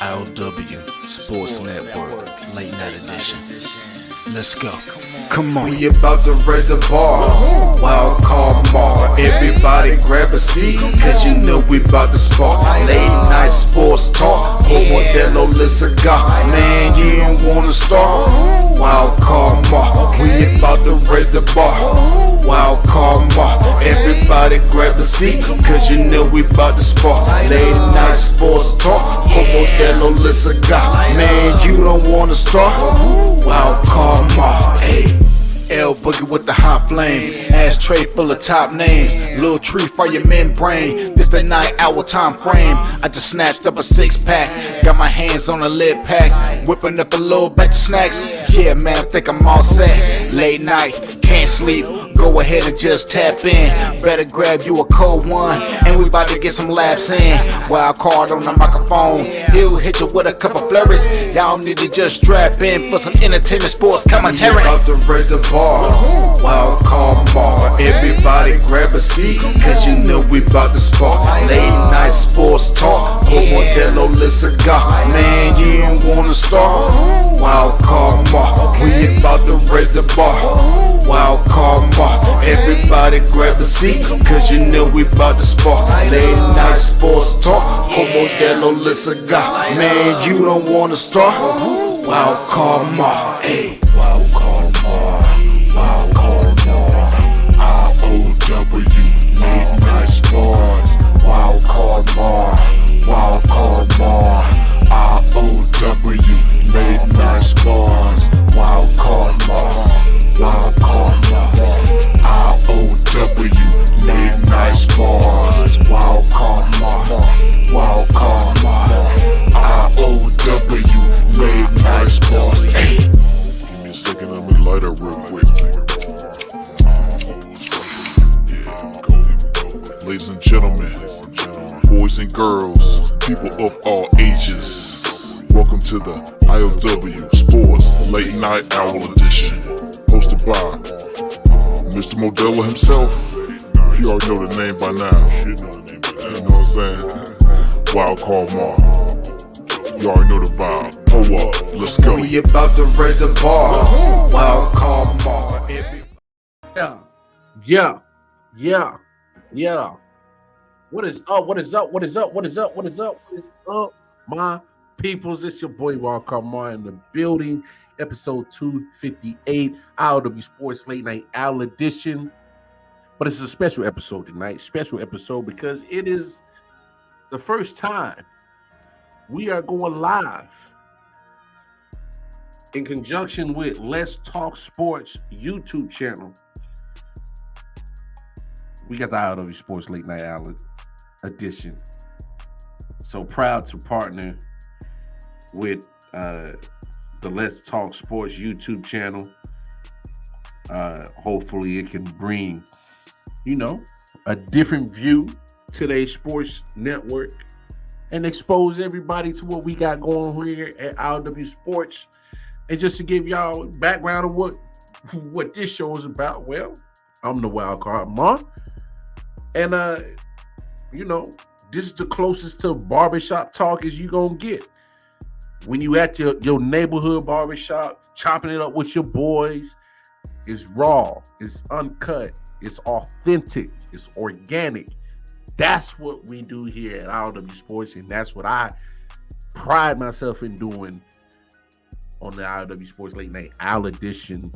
I.O.W. Sports Network, late night edition. Let's go. Come on. We about to raise the bar. Wild card mark. Everybody grab a seat, cause you know we about to spark. Late night sports talk. Modelo Le Cigar. Man, you don't wanna start. Wild card mark. We about to raise the bar. Wild card mark. Everybody grab a seat, cause you know we about to spark. Late night sports talk. Modelo Le Cigar. Man, you don't wanna start. Wild card mark. Hey. L Boogie with the hot flame, ashtray full of top names, little tree for your membrane. This the night hour time frame. I just snatched up a 6-pack, got my hands on a lid pack, whipping up a little batch of snacks. Yeah man, I think I'm all set. Late night, can't sleep, go ahead and just tap in. Better grab you a cold one, and we about to get some laughs in. Wild card on the microphone, he'll hit you with a couple flurries. Y'all need to just strap in for some entertainment sports commentary. We about to raise the bar. Wild card mark. Everybody grab a seat, cause you know we about to spark. Late night sports talk. Modelo Le Cigar. Man, you don't wanna start. Wild card mark. We about to raise the bar. Wild card mark. Everybody grab a seat, cause you know we about to spark. Late night sports talk. Modelo Le Cigar. Man, you don't wanna start. Wild card mark. Hey. Wild card mark. Wild card mark. I.O.W. Late night sports. Wild card mark. Wild card mark. I.O.W. Late night sports. Wild card mark. Wild card mark. I.O.W. Late night sports. Wild card mark. Wild card mark. I.O.W. Late night sports. Hey. Give me a second, let me light up real quick. Ladies and gentlemen, boys and girls, people of all ages, welcome to the I.O.W. Sports Late Night Hour Edition, hosted by Mr. Modelo himself. You already know the name by now. You know what I'm saying? Wild Card Mark. You already know the vibe. Pull up, let's go. We about to raise the bar. Wild card mark. Yeah. What is up? What is up, my peoples? It's your boy Wildcard Mar in the building. Episode 258, I.O.W. Sports Late Night Owl Edition. But it's a special episode tonight. Special episode because it is the first time we are going live in conjunction with Let's Talk Sports YouTube channel. We got the I.O.W. Sports Late Night Owl Edition. So proud to partner with the Let's Talk Sports YouTube channel. Hopefully it can bring, a different view to their sports network and expose everybody to what we got going here at I.O.W. Sports. And just to give y'all background of what this show is about, well, I'm the Wild Card Mark. And, this is the closest to barbershop talk as you gonna get. When you at your neighborhood barbershop, chopping it up with your boys, it's raw, it's uncut, it's authentic, it's organic. That's what we do here at I.O.W. Sports, and that's what I pride myself in doing on the I.O.W. Sports Late Night Owl Edition.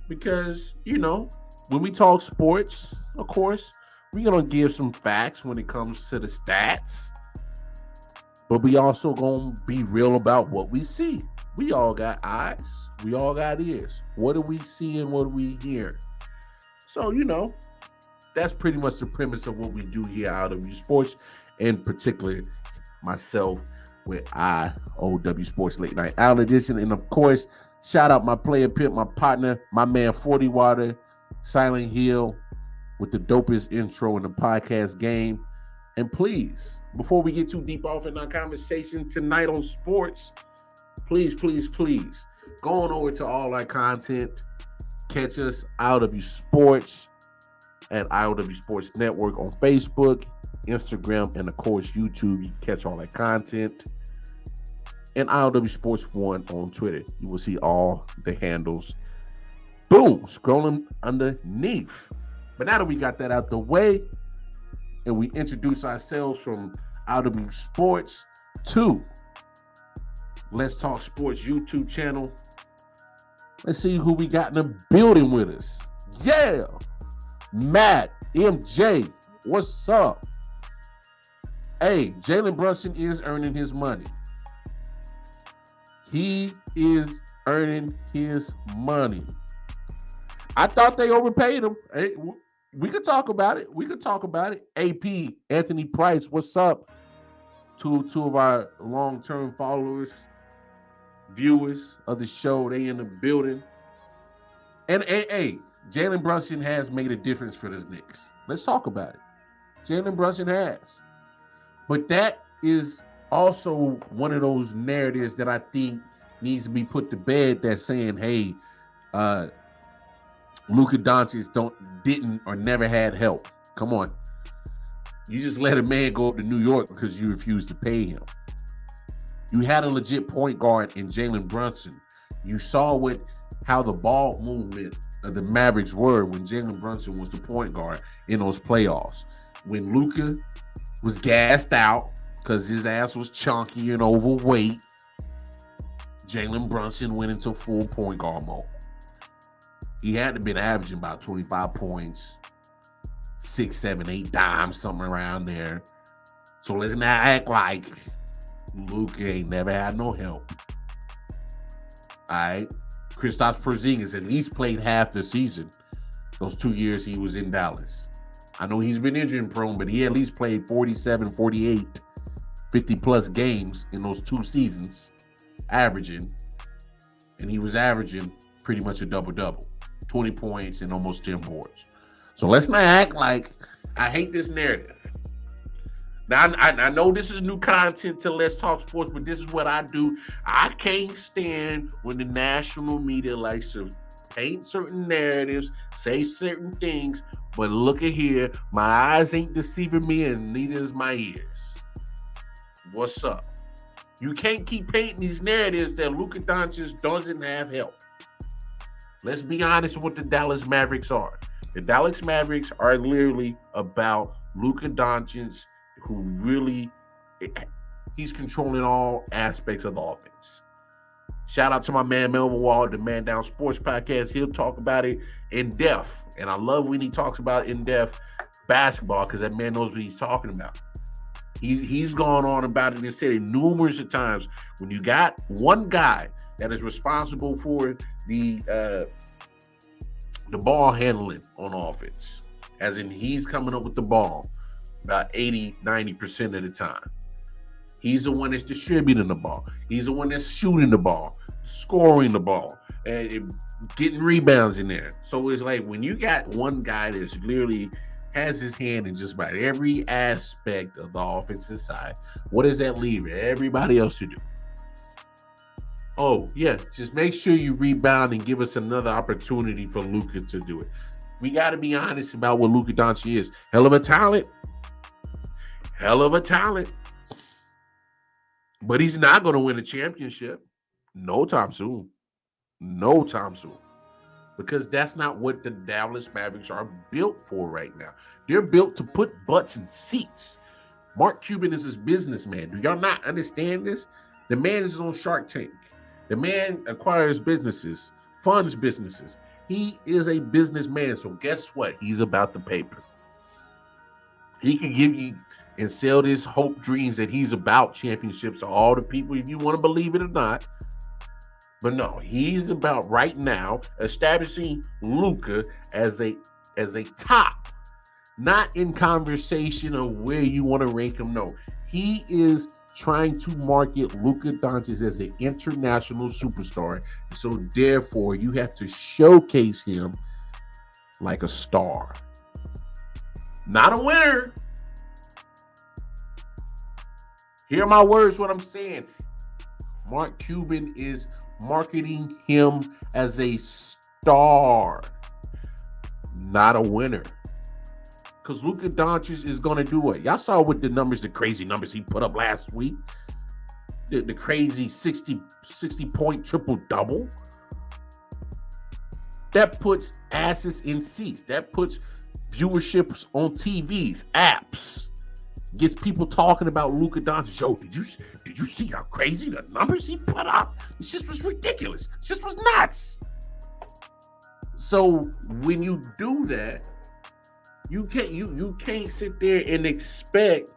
Because, when we talk sports, of course, we're going to give some facts when it comes to the stats, but we also going to be real about what we see. We all got eyes. We all got ears. What do we see and what do we hear? So, that's pretty much the premise of what we do here at I.O.W. Sports, in particular myself with I.O.W. Sports Late Night Owl Edition. And of course, shout out my player pimp, my partner, my man 40 Water, Silent Hill, with the dopest intro in the podcast game. And please, before we get too deep off in our conversation tonight on sports, please, go on over to all our content. Catch us I.O.W. Sports at I.O.W. Sports Network on Facebook, Instagram, and of course YouTube. You can catch all that content. and I.O.W Sports 1 on Twitter. You will see all the handles. Boom, scrolling underneath. But now that we got that out the way, and we introduce ourselves from I.O.W Sports to Let's Talk Sports YouTube channel, let's see who we got in the building with us. Yeah, Matt, MJ, what's up? Hey, Jalen Brunson is earning his money. He is earning his money. I thought they overpaid him. Hey, we could talk about it. AP, Anthony Price, what's up? Two of our long-term followers, viewers of the show, they in the building. And hey, Jalen Brunson has made a difference for the Knicks. Let's talk about it. Jalen Brunson has. But that is also one of those narratives that I think needs to be put to bed, that's saying, hey, Luka Doncic didn't or never had help. Come on. You just let a man go up to New York because you refused to pay him. You had a legit point guard in Jalen Brunson. You saw how the ball movement of the Mavericks were when Jalen Brunson was the point guard in those playoffs. When Luka was gassed out because his ass was chunky and overweight, Jalen Brunson went into full point guard mode. He had to have been averaging about 25 points, 6, 7, 8 dimes, something around there. So let's not act like Luka ain't never had no help. All right. Kristaps Porzingis at least played half the season those 2 years he was in Dallas. I know he's been injury prone, but he at least played 47, 48, 50-plus games in those 2 seasons, averaging. And he was averaging pretty much a double-double. 20 points and almost 10 boards. So let's not act like I hate this narrative. Now, I know this is new content to Let's Talk Sports, but this is what I do. I can't stand when the national media likes to paint certain narratives, say certain things, but look at here, my eyes ain't deceiving me and neither is my ears. What's up? You can't keep painting these narratives that Luka Doncic doesn't have help. Let's be honest with what the Dallas Mavericks are. The Dallas Mavericks are literally about Luka Doncic, who really, he's controlling all aspects of the offense. Shout out to my man Melvin Wall, the Man Down Sports Podcast. He'll talk about it in depth. And I love when he talks about in depth basketball because that man knows what he's talking about. He's gone on about it and said it numerous of times. When you got one guy that is responsible for the ball handling on offense, as in he's coming up with the ball about 80-90% of the time. He's the one that's distributing the ball. He's the one that's shooting the ball, scoring the ball, and getting rebounds in there. So it's like when you got one guy that's literally has his hand in just about every aspect of the offensive side, what does that leave everybody else to do? Oh, yeah, just make sure you rebound and give us another opportunity for Luka to do it. We got to be honest about what Luka Doncic is. Hell of a talent. But he's not going to win a championship. No time soon. Because that's not what the Dallas Mavericks are built for right now. They're built to put butts in seats. Mark Cuban is his businessman. Do y'all not understand this? The man is on Shark Tank. The man acquires businesses, funds businesses. He is a businessman. So guess what? He's about the paper. He can give you and sell this hope dreams that he's about championships to all the people, if you want to believe it or not. But no, he's about right now establishing Luka as a top, not in conversation of where you want to rank him. No, he is trying to market Luka Doncic as an international superstar. So therefore, you have to showcase him like a star, not a winner. Hear my words, what I'm saying. Mark Cuban is marketing him as a star, not a winner. Because Luka Doncic is going to do what? Y'all saw with the numbers, the crazy numbers he put up last week. the crazy 60 point triple double. That puts asses in seats. That puts viewerships on TVs, apps. Gets people talking about Luka Doncic. Yo, did you see how crazy the numbers he put up? It just was ridiculous. It just was nuts. So when you do that, you can't sit there and expect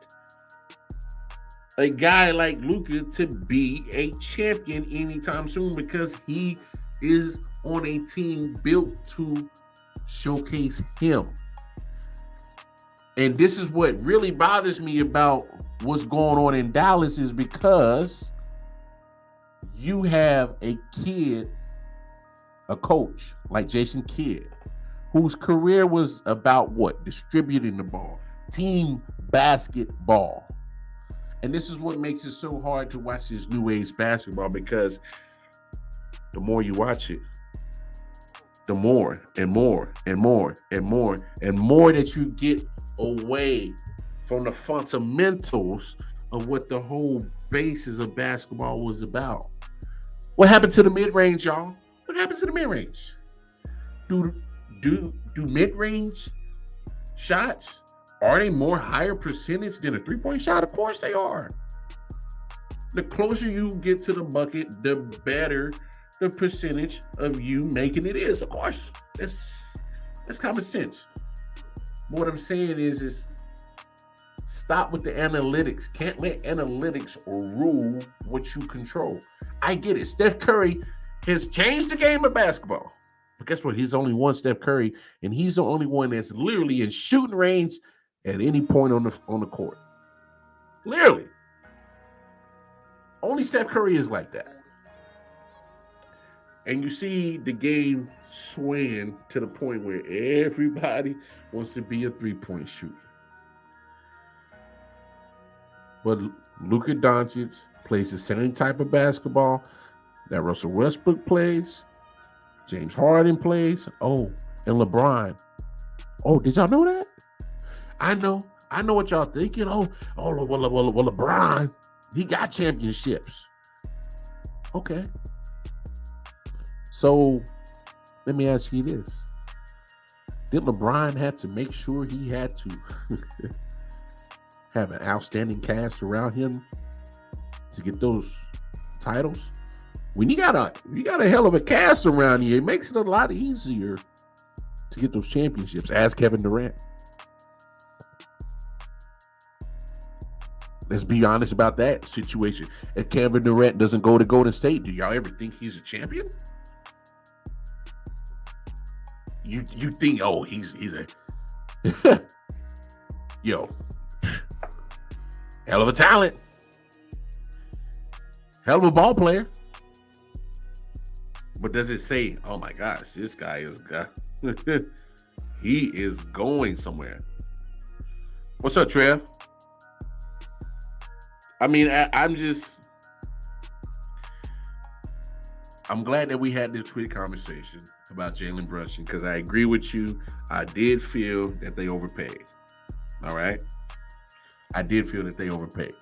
a guy like Luka to be a champion anytime soon, because he is on a team built to showcase him. And this is what really bothers me about what's going on in Dallas, is because you have a coach like Jason Kidd, whose career was about what? Distributing the ball, team basketball. And this is what makes it so hard to watch this new age basketball, because the more you watch it, the more and more and more and more and more that you get away from the fundamentals of what the whole basis of basketball was about. What happened to the mid-range, y'all? What happened to the mid-range? Do mid-range shots, are they more higher percentage than a three-point shot? Of course they are. The closer you get to the bucket, the better the percentage of you making it is. Of course, that's common sense. What I'm saying is stop with the analytics. Can't let analytics rule what you control. I get it. Steph Curry has changed the game of basketball. But guess what? He's only one Steph Curry, and he's the only one that's literally in shooting range at any point on the court. Literally. Only Steph Curry is like that. And you see the game swaying to the point where everybody wants to be a three-point shooter. But Luka Doncic plays the same type of basketball that Russell Westbrook plays, James Harden plays, and LeBron. Oh, did y'all know that? I know what y'all thinking. Well, LeBron, he got championships. Okay. So let me ask you this. Did LeBron have to make sure he had to have an outstanding cast around him to get those titles? When you got a hell of a cast around you, it makes it a lot easier to get those championships. Ask Kevin Durant. Let's be honest about that situation. If Kevin Durant doesn't go to Golden State, do y'all ever think he's a champion? You think, he's a yo, hell of a talent, hell of a ball player. But does it say, oh my gosh, this guy is he is going somewhere? What's up, Trev? I mean, I'm glad that we had this Twitter conversation about Jalen Brunson, because I agree with you. I did feel that they overpaid. All right? I did feel that they overpaid.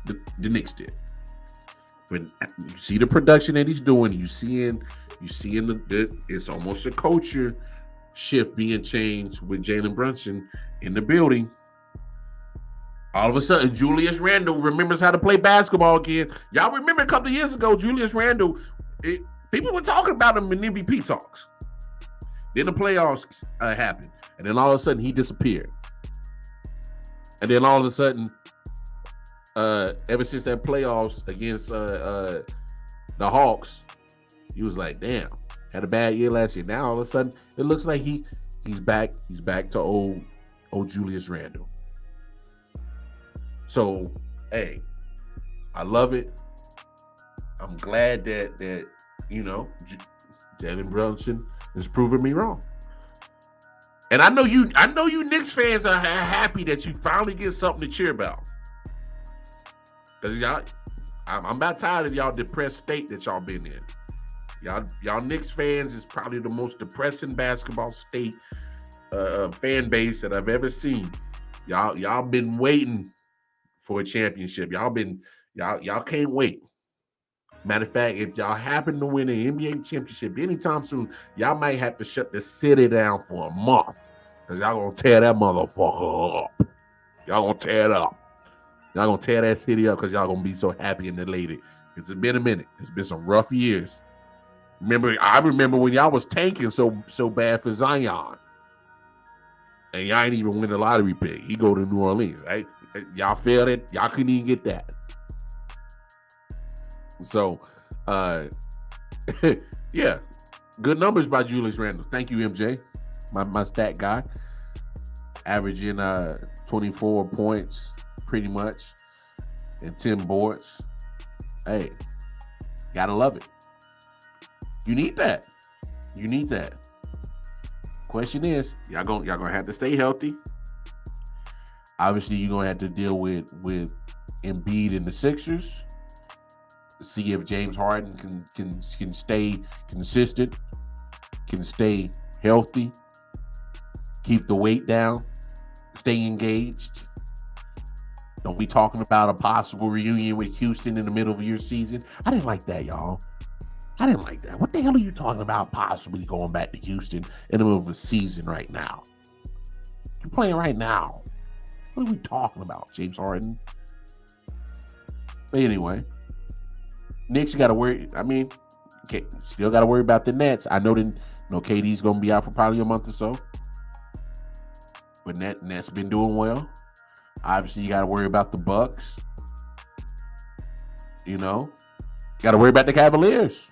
The Knicks did. But you see the production that he's doing. You seeing it's almost a culture shift being changed with Jalen Brunson in the building. All of a sudden, Julius Randle remembers how to play basketball again. Y'all remember a couple of years ago, Julius Randle, people were talking about him in MVP talks. Then the playoffs happened. And then all of a sudden, he disappeared. And then all of a sudden, ever since that playoffs against the Hawks, he was like, damn, had a bad year last year. Now, all of a sudden, it looks like he's back. He's back to old Julius Randle. So, hey, I love it. I'm glad that Jalen Brunson is proving me wrong. And I know you Knicks fans are happy that you finally get something to cheer about. Because I'm about tired of y'all depressed state that y'all been in. Y'all Knicks fans is probably the most depressing basketball state fan base that I've ever seen. Y'all been waiting for a championship. Y'all been Y'all can't wait. Matter of fact, if y'all happen to win an NBA championship anytime soon, y'all might have to shut the city down for a month. Because y'all gonna tear that motherfucker up. Y'all gonna tear it up. Y'all gonna tear that city up because y'all gonna be so happy and elated. It's been a minute. It's been some rough years. I remember when y'all was tanking so bad for Zion. And y'all ain't even win the lottery pick. He go to New Orleans, right? Y'all failed it. Y'all couldn't even get that. So, yeah, good numbers by Julius Randle. Thank you, MJ, my stat guy. Averaging 24 points, pretty much, and 10 boards. Hey, gotta love it. You need that. You need that. Question is, y'all gonna have to stay healthy. Obviously, you're gonna have to deal with Embiid and the Sixers. See if James Harden can stay consistent, can stay healthy, keep the weight down, stay engaged. Don't be talking about a possible reunion with Houston in the middle of your season. I didn't like that, y'all. I didn't like that. What the hell are you talking about possibly going back to Houston in the middle of the season right now? You're playing right now. What are we talking about, James Harden? But anyway, Knicks, you got to worry. I mean, still got to worry about the Nets. I know KD's going to be out for probably a month or so. But Nets been doing well. Obviously, you got to worry about the Bucks. Got to worry about the Cavaliers.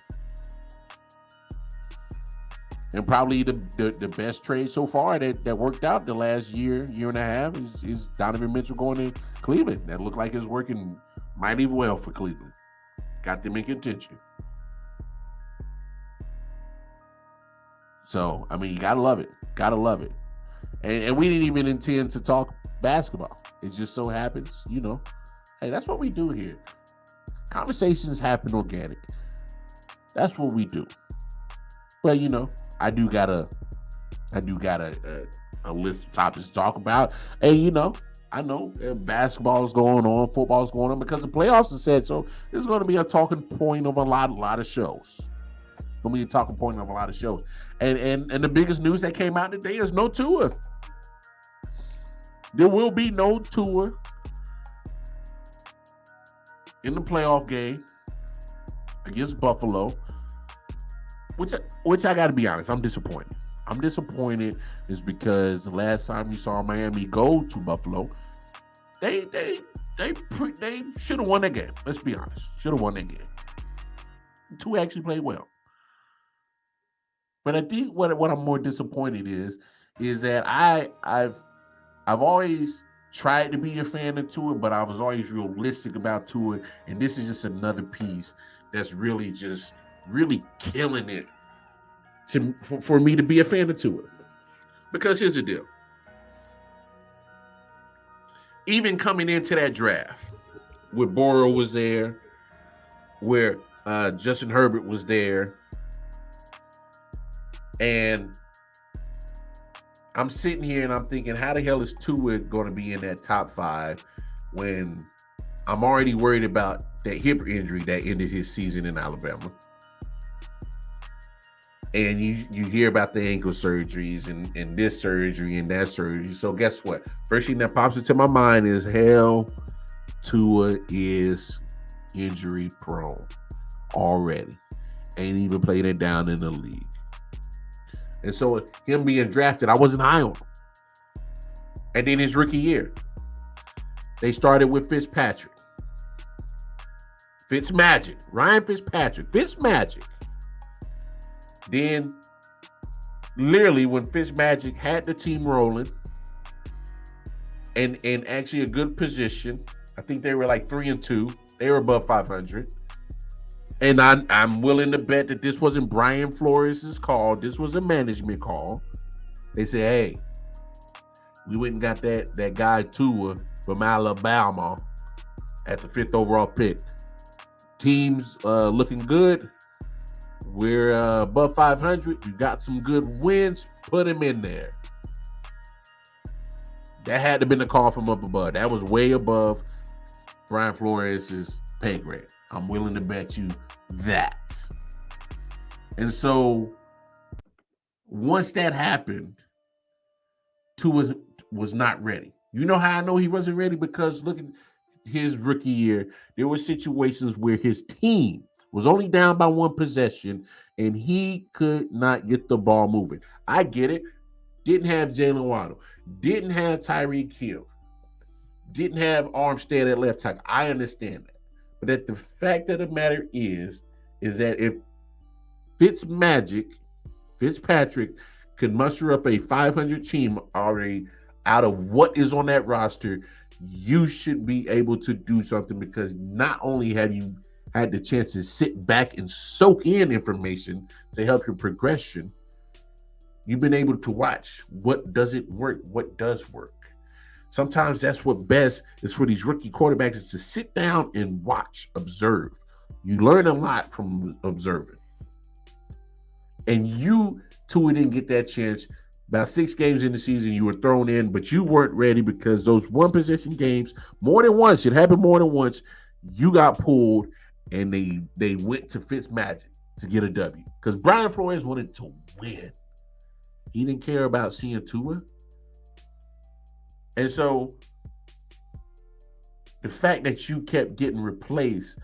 And probably the best trade so far that worked out the last year and a half is Donovan Mitchell going to Cleveland. That looked like it's working mighty well for Cleveland. Got them in contention. So, I mean, you got to love it. Got to love it. And we didn't even intend to talk basketball. It just so happens, hey, that's what we do here. Conversations happen organic. That's what we do. But I do got a list of topics to talk about. And I know basketball is going on, football is going on because the playoffs are set. So this is going to be a talking point of a lot of shows. Going to be a talking point of a lot of shows. And the biggest news that came out today is no Tua. There will be no Tua in the playoff game against Buffalo, which I got to be honest, I'm disappointed. I'm disappointed is because the last time we saw Miami go to Buffalo, they should have won that game. Let's be honest, should have won that game. Tua actually played well, but I think what I'm more disappointed is that I've always tried to be a fan of Tua, but I was always realistic about Tua, and this is just another piece that's really killing it for me to be a fan of Tua. Because here's the deal. Even coming into that draft, where Burrow was there, where Justin Herbert was there, and I'm sitting here and I'm thinking, how the hell is Tua going to be in that top 5 when I'm already worried about that hip injury that ended his season in Alabama? And you hear about the ankle surgeries and this surgery and that surgery. So guess what? First thing that pops into my mind is, hell, Tua is injury prone already. Ain't even played it down in the league. And so him being drafted, I wasn't high on him. And then his rookie year, they started with Fitzpatrick. Ryan Fitzpatrick. Then, literally, when Fitzmagic had the team rolling and actually a good position, I think they were like 3-2. They were above 500. And I'm willing to bet that this wasn't Brian Flores' call. This was a management call. They said, hey, we went and got that guy Tua from Alabama at the 5th overall pick. Team's looking good. We're above 500. We got some good wins. Put him in there. That had to have been a call from up above. That was way above Brian Flores' pay grade. I'm willing to bet you that. And so once that happened, Tua was not ready. You know how I know he wasn't ready? Because look at his rookie year. There were situations where his team was only down by one possession and he could not get the ball moving. I get it. Didn't have Jalen Waddle. Didn't have Tyreek Hill. Didn't have Armstead at left tackle. I understand that. But the fact of the matter is that if Fitzpatrick could muster up a 500 team already out of what is on that roster, you should be able to do something, because not only have you had the chance to sit back and soak in information to help your progression, you've been able to watch what doesn't work, what does work. Sometimes that's what best is for these rookie quarterbacks, is to sit down and watch, observe. You learn a lot from observing. And you, Tua, didn't get that chance. About 6 games in the season, you were thrown in, but you weren't ready because those one possession games, more than once, it happened more than once, you got pulled and they went to Fitzmagic to get a W. Because Brian Flores wanted to win. He didn't care about seeing Tua. And so the fact that you kept getting replaced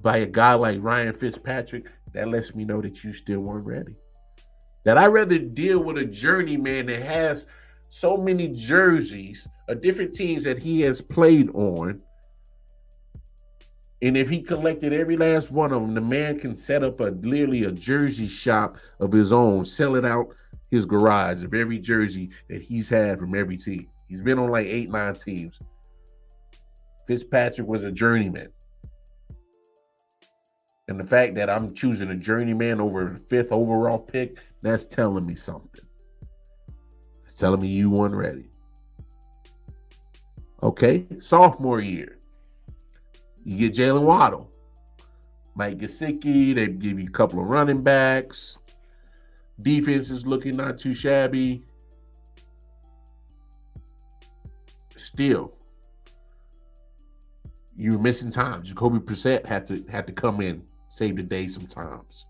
by a guy like Ryan Fitzpatrick, that lets me know that you still weren't ready. That I'd rather deal with a journeyman that has so many jerseys of different teams that he has played on. And if he collected every last one of them, the man can set up literally a jersey shop of his own, sell it out his garage of every jersey that he's had from every team. He's been on like 8, 9 teams. Fitzpatrick was a journeyman. And the fact that I'm choosing a journeyman over the 5th overall pick, that's telling me something. It's telling me you weren't ready. Okay, sophomore year. You get Jalen Waddle. Mike Gesicki, they give you a couple of running backs. Defense is looking not too shabby. Still, you're missing time. Jacoby Brissett had to come in, save the day sometimes.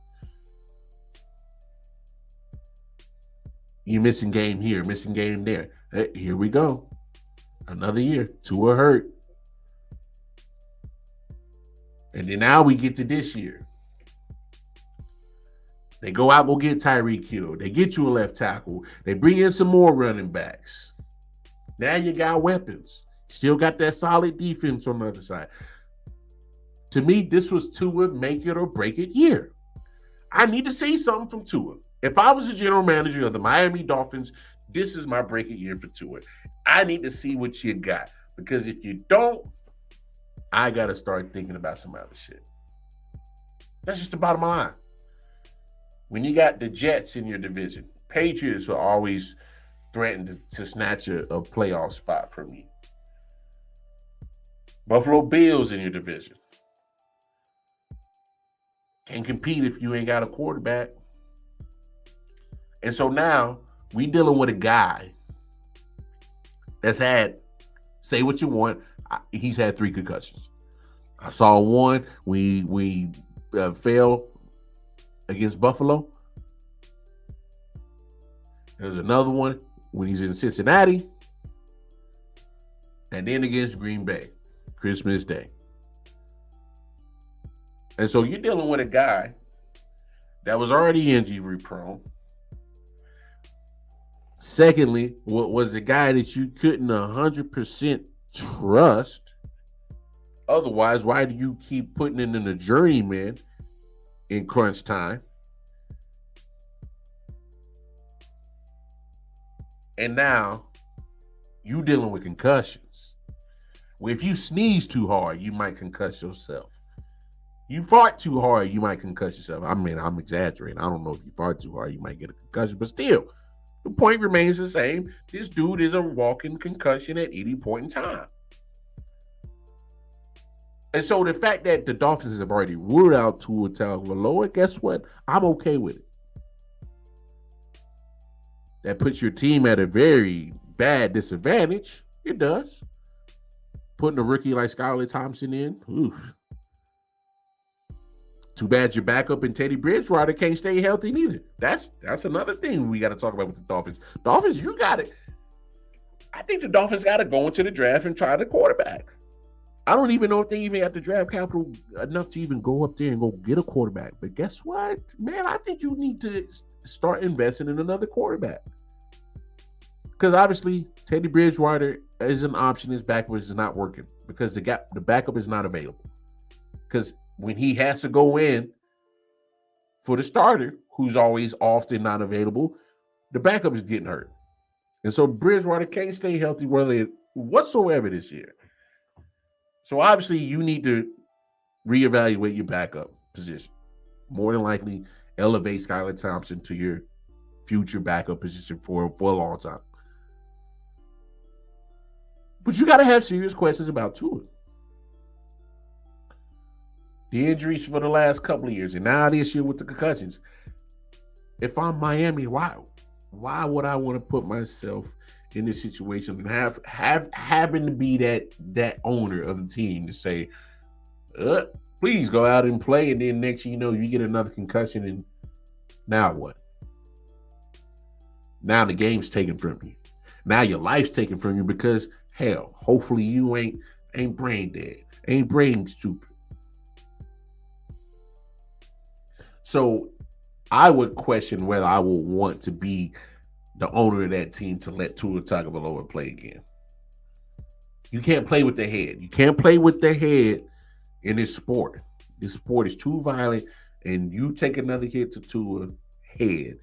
You're missing game here, missing game there. Hey, here we go. Another year. Tua hurt. And then now we get to this year. They go out, go get Tyreek Hill. They get you a left tackle. They bring in some more running backs. Now you got weapons. Still got that solid defense on the other side. To me, this was Tua make it or break it year. I need to see something from Tua. If I was a general manager of the Miami Dolphins, this is my break it year for Tua. I need to see what you got. Because if you don't, I got to start thinking about some other shit. That's just the bottom line. When you got the Jets in your division, Patriots will always threaten to snatch a playoff spot from you. Buffalo Bills in your division. Can't compete if you ain't got a quarterback. And so now we dealing with a guy that's had, say what you want, he's had 3 concussions. I saw one we fell against Buffalo. There's another one when he's in Cincinnati. And then against Green Bay, Christmas Day. And so you're dealing with a guy that was already injury prone. Secondly, what was a guy that you couldn't 100% trust. Otherwise, why do you keep putting it in a journeyman in crunch time? And now you dealing with concussions. Well, if you sneeze too hard, you might concuss yourself. You fart too hard, you might concuss yourself. I mean, I'm exaggerating. I don't know if you fart too hard, you might get a concussion. But still, the point remains the same. This dude is a walking concussion at any point in time. And so the fact that the Dolphins have already ruled out Tua Tagovailoa, guess what? I'm okay with it. That puts your team at a very bad disadvantage. It does. Putting a rookie like Skylar Thompson in, oof. Too bad your backup and Teddy Bridgewater can't stay healthy neither. That's another thing we got to talk about with the Dolphins. Dolphins, you got it. I think the Dolphins got to go into the draft and try the quarterback. I don't even know if they even have the draft capital enough to even go up there and go get a quarterback. But guess what, man? I think you need to start investing in another quarterback. Because obviously, Teddy Bridgewater is an option. His backup is not working because the backup is not available. Because when he has to go in for the starter, who's always often not available, the backup is getting hurt. And so Bridgewater can't stay healthy whatsoever this year. So obviously you need to reevaluate your backup position. More than likely, elevate Skylar Thompson to your future backup position for a long time. But you got to have serious questions about Tua. The injuries for the last couple of years, and now this year with the concussions. If I'm Miami, why would I want to put myself in this situation and having to be that owner of the team to say, please go out and play, and then next thing you know, you get another concussion, and now what? Now the game's taken from you. Now your life's taken from you because hell, hopefully you ain't brain dead, ain't brain stupid. So I would question whether I will want to be the owner of that team to let Tua Tagovailoa play again. You can't play with the head. You can't play with the head in this sport. This sport is too violent, and you take another hit to Tua's head,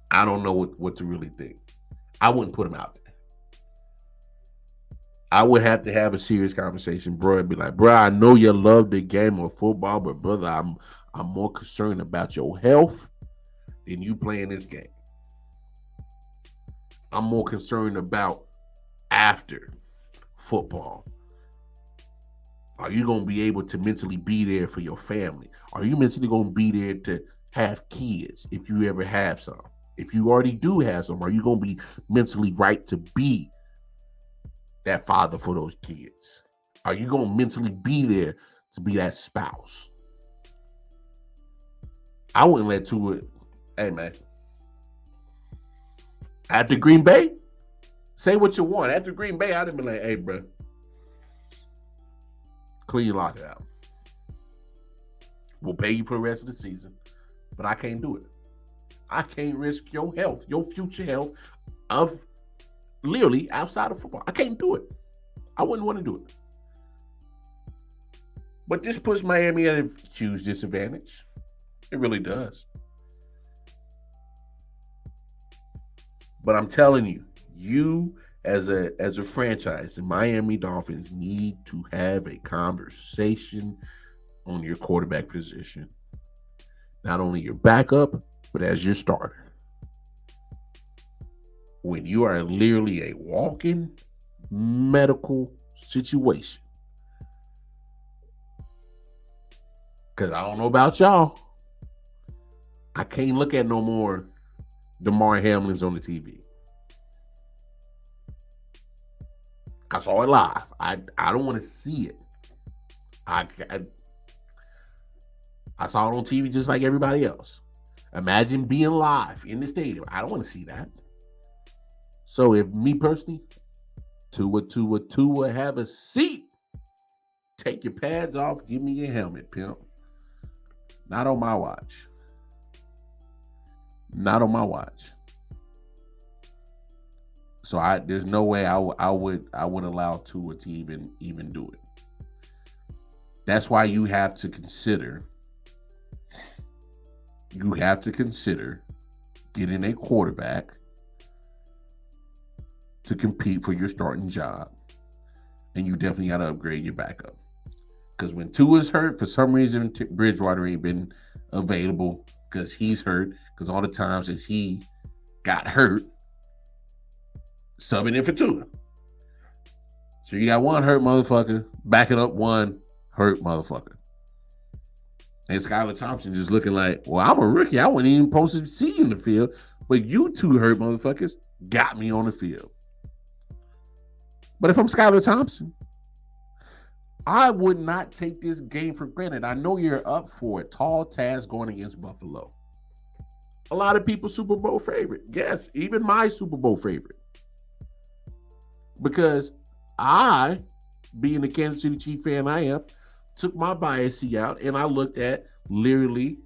I don't know what to really think. I wouldn't put him out there. I would have to have a serious conversation, bro, and be like, bro, I know you love the game of football, but brother, I'm more concerned about your health than you playing this game. I'm more concerned about after football. Are you going to be able to mentally be there for your family? Are you mentally going to be there to have kids if you ever have some? If you already do have some, are you going to be mentally right to be that father for those kids? Are you going to mentally be there to be that spouse? I wouldn't let Tua, hey man, after Green Bay, say what you want. After Green Bay, I'd have been like, hey, bro, clean your locker out. We'll pay you for the rest of the season, but I can't do it. I can't risk your health, your future health of literally outside of football. I can't do it. I wouldn't want to do it. But this puts Miami at a huge disadvantage. It really does. But I'm telling you, you as a franchise, the Miami Dolphins need to have a conversation on your quarterback position. Not only your backup, but as your starter. When you are literally a walking medical situation. Because I don't know about y'all. I can't look at no more DeMar Hamlins on the TV. I saw it live. I don't want to see it. I saw it on TV just like everybody else. Imagine being live in the stadium. I don't want to see that. So if me personally, Tua, have a seat. Take your pads off. Give me your helmet, pimp. Not on my watch. Not on my watch. So there's no way I would allow Tua to even do it. That's why you have to consider getting a quarterback to compete for your starting job. And you definitely got to upgrade your backup. Because when Tua's hurt, for some reason, Bridgewater ain't been available because he's hurt. Because all the times as he got hurt, subbing in for Tua. So you got one hurt motherfucker, backing up one hurt motherfucker. And Skylar Thompson just looking like, well, I'm a rookie. I wasn't even supposed to see you in the field. But you two hurt motherfuckers got me on the field. But if I'm Skylar Thompson, I would not take this game for granted. I know you're up for a tall task going against Buffalo. A lot of people Super Bowl favorite. Yes, even my Super Bowl favorite. Because I, being the Kansas City Chief fan I am, took my bias out and I looked at literally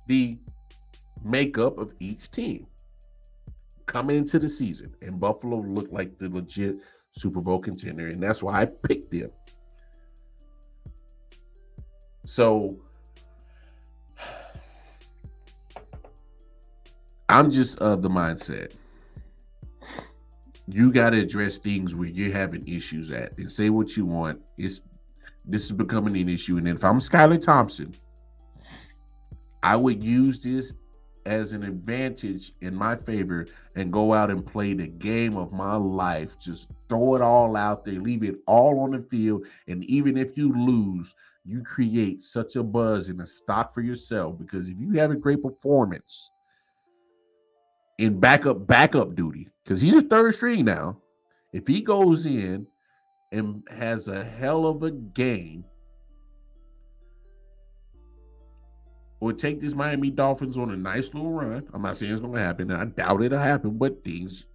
the makeup of each team coming into the season. And Buffalo looked like the legit Super Bowl contender. And that's why I picked them. So I'm just of the mindset. You got to address things where you're having issues at and say what you want. This is becoming an issue. And if I'm Skylar Thompson, I would use this as an advantage in my favor and go out and play the game of my life. Just throw it all out there, leave it all on the field. And even if you lose, you create such a buzz and a stock for yourself, because if you have a great performance in backup duty, because he's a third string now, if he goes in and has a hell of a game, or take this Miami Dolphins on a nice little run. I'm not saying it's going to happen, and I doubt it'll happen, but things,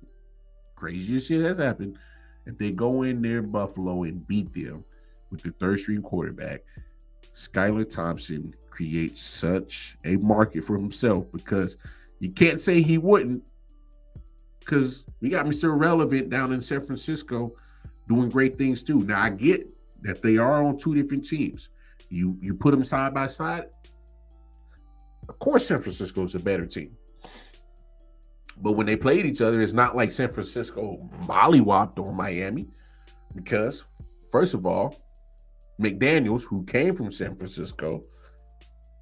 craziest shit has happened. If they go in there, Buffalo, and beat them with the third string quarterback, Skylar Thompson creates such a market for himself, because you can't say he wouldn't, because we got Mr. Irrelevant down in San Francisco doing great things too. Now, I get that they are on two different teams. You put them side by side, of course, San Francisco is a better team. But when they played each other, it's not like San Francisco mollywopped on Miami, because, first of all, McDaniels, who came from San Francisco,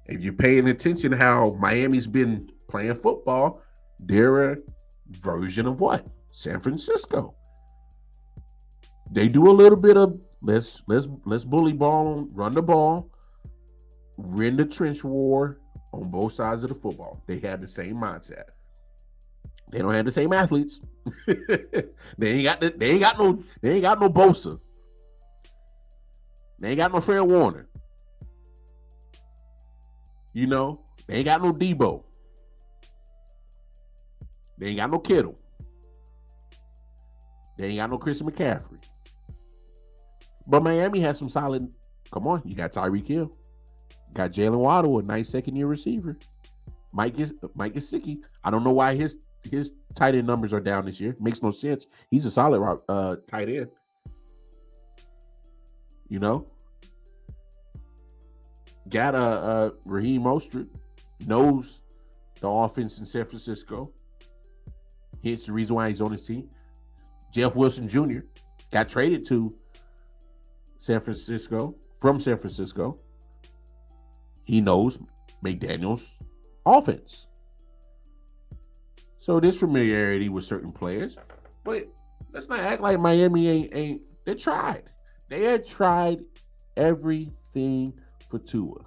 if you're paying attention to how Miami's been playing football, they're a version of what? San Francisco. They do a little bit of let's bully ball, run the ball, win the trench war on both sides of the football. They have the same mindset. They don't have the same athletes. They ain't got no Bosa. They ain't got no Fred Warner. You know, they ain't got no Debo. They ain't got no Kittle. They ain't got no Christian McCaffrey. But Miami has some solid. Come on, you got Tyreek Hill. Got Jalen Waddle, a nice second-year receiver. Mike Gesicki. I don't know why his tight end numbers are down this year. Makes no sense. He's a solid tight end. You know? Got Raheem Mostert. Knows the offense in San Francisco. Hence the reason why he's on his team. Jeff Wilson Jr. got traded to San Francisco, from San Francisco. He knows McDaniels' offense. So there's familiarity with certain players. But let's not act like Miami ain't. They tried. They had tried everything for Tua.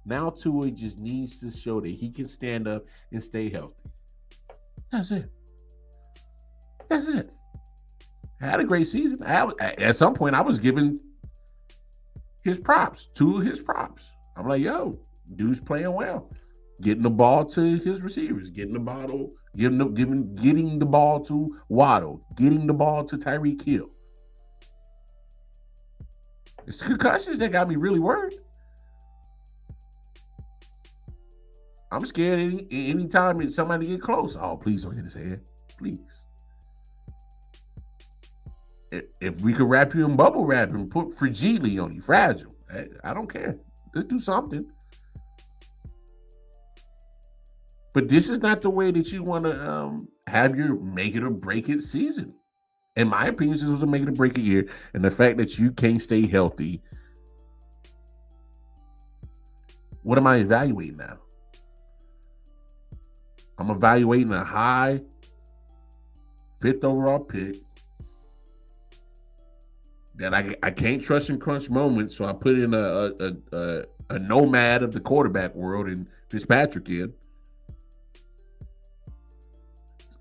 Now Tua just needs to show that he can stand up and stay healthy. That's it. That's it. I had a great season. At some point, I was giving his props. I'm like, yo, dude's playing well. Getting the ball to his receivers, getting the ball to Waddle, getting the ball to Tyreek Hill. It's concussions that got me really worried. I'm scared anytime somebody get close. Oh, please don't hit his head. Please. If we could wrap you in bubble wrap and put fragile on you, fragile, I don't care. Let's do something. But this is not the way that you want to have your make it or break it season. In my opinion, this was a make it or break it year. And the fact that you can't stay healthy, what am I evaluating now? I'm evaluating a high 5th overall pick that I can't trust in crunch moments, so I put in a nomad of the quarterback world and Fitzpatrick in.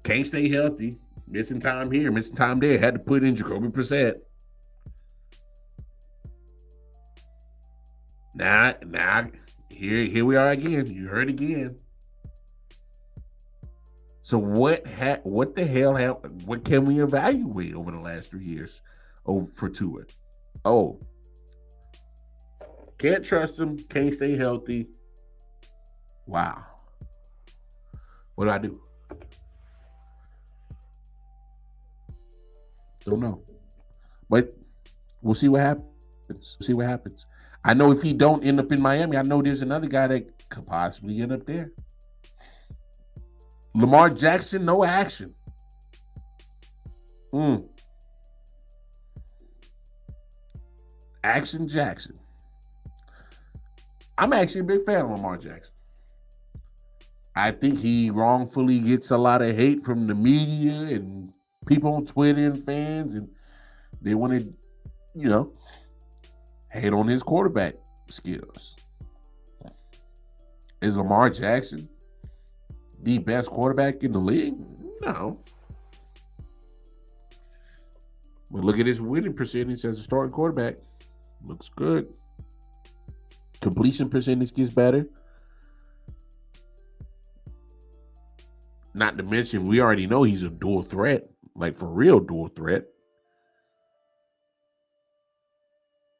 Can't stay healthy. Missing time here, missing time there. Had to put in Jacoby Brissett. Now, here we are again. You heard again. So what the hell what can we evaluate over the last 3 years for Tua? Oh, can't trust him, can't stay healthy. Wow. What do I do? Don't know. But we'll see what happens. We'll see what happens. I know if he don't end up in Miami, I know there's another guy that could possibly end up there. Lamar Jackson, no action. Action Jackson. I'm actually a big fan of Lamar Jackson. I think he wrongfully gets a lot of hate from the media and people on Twitter and fans, and they want to, hate on his quarterback skills. Is Lamar Jackson the best quarterback in the league? No. But look at his winning percentage as a starting quarterback. Looks good. Completion percentage gets better. Not to mention, we already know he's a dual threat, like for real dual threat.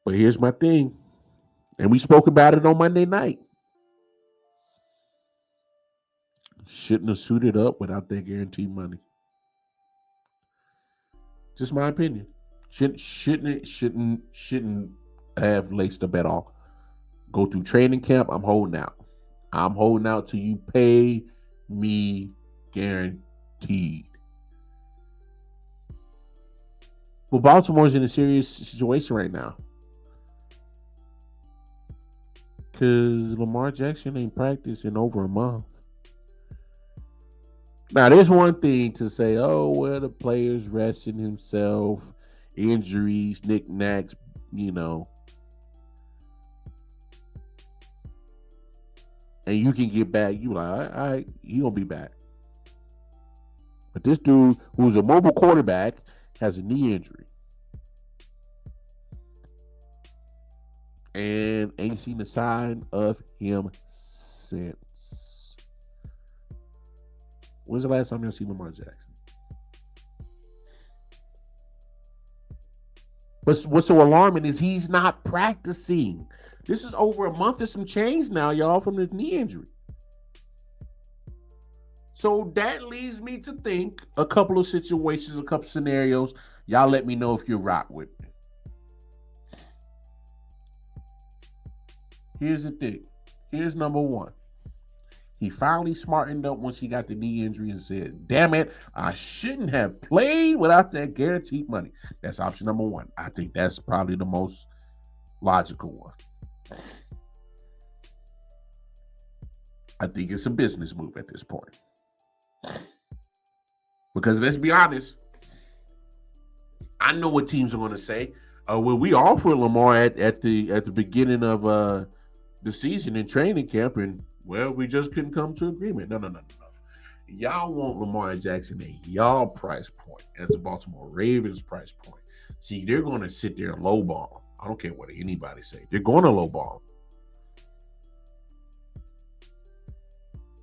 But here's my thing, and we spoke about it on Monday night. Shouldn't have suited up without that guaranteed money. Just my opinion. Shouldn't have laced up at all. Go through training camp. I'm holding out. I'm holding out till you pay me guaranteed. Well, Baltimore's in a serious situation right now. Because Lamar Jackson ain't practiced in over a month. Now, there's one thing to say, oh, well, the player's resting himself, injuries, knickknacks, and you can get back. You like, all right, he gonna be back. But this dude, who's a mobile quarterback, has a knee injury. And ain't seen a sign of him since. When's the last time you see Lamar Jackson? What's so alarming is he's not practicing. This is over a month and some change now, y'all, from this knee injury. So that leads me to think a couple of situations, a couple scenarios. Y'all let me know if you rock with me. Here's the thing. Here's number one. He finally smartened up once he got the knee injury and said, damn it, I shouldn't have played without that guaranteed money. That's option number one. I think that's probably the most logical one. I think it's a business move at this point. Because let's be honest, I know what teams are going to say. Well, we offered Lamar at the beginning of the season in training camp, and well, we just couldn't come to agreement. No. Y'all want Lamar Jackson at y'all price point, as the Baltimore Ravens price point. See, they're going to sit there and lowball. I don't care what anybody say. They're going to lowball.